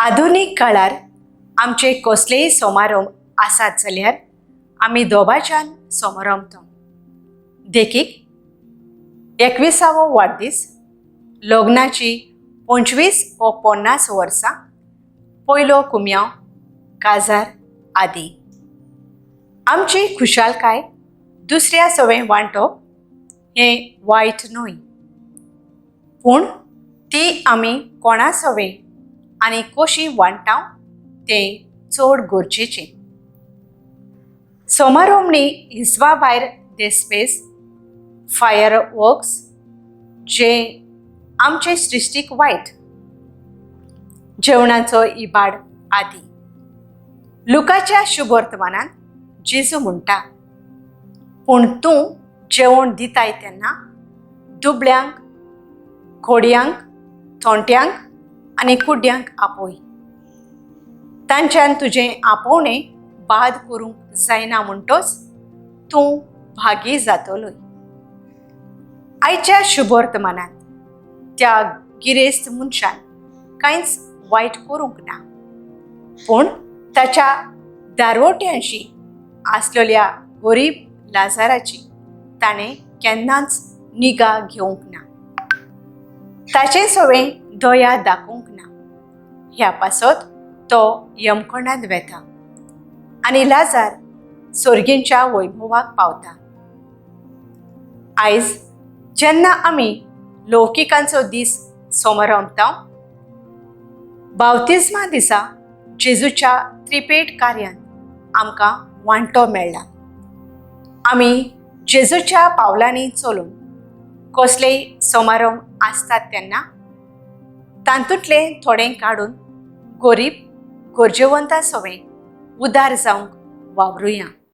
आधुनिक काळार आमचे कसलेय समारंभ आसात जाल्यार आमी दोबाच्यान समारंभता. देखीक 21वो वाडदीस, लग्नाची 25 व 50 वर्सां, पयलो कुम्यांव, काजार आदी. आमची खुशालकाय दुसऱ्या सवें वांटप हें वायट न्हय, पूण ती आमी कोणा सवें आनी कशी वांटाव तें चड गरजेचें. समारंभणी हिसबा भायर देसपेस, फायरवर्क्स जे आमचे सृश्टीक वायट, जेवणाचो इबाड आदी. लुकाच्या शुभ वर्तमानांत जेजू म्हणटा, पूण तूं जेवण दिताय तेन्ना दुबळ्यांक, खोडयांक, थोंट्यांक आनी कुड्ड्यांक आपय. तांच्यान तुजें आपोवणें बाद करूंक जायना म्हणटच तूं भागी जातलोय. आयच्या शुभ वर्तमानांत त्या गिरेस्त मनशान कांयच वायट करूंक ना, पूण ताच्या दारवट्यांशी आसलेल्या गरीब लाजाराची ताणें केन्नाच निगा घेवंक ना. ताचे सवें दया दाखोवंक ना. ह्या पासत तो यमखंडांत वेता आनी लाजार सर्गेंच्या वैभवाक पावता. आयज जेन्ना आमी लौकिकांचो दीस समारंभता, बावतिस्मा दिसा जेजूच्या त्रिपेट कार्यांत आमकां वांटो मेळ्ळा. आमी जेजूच्या पावलांनी चलून कसलेय समारंभ आसतात तेन्ना तातूंतलें थोडें काडून गरीब गरजेवंता सवें उदार जावंक वावरुया.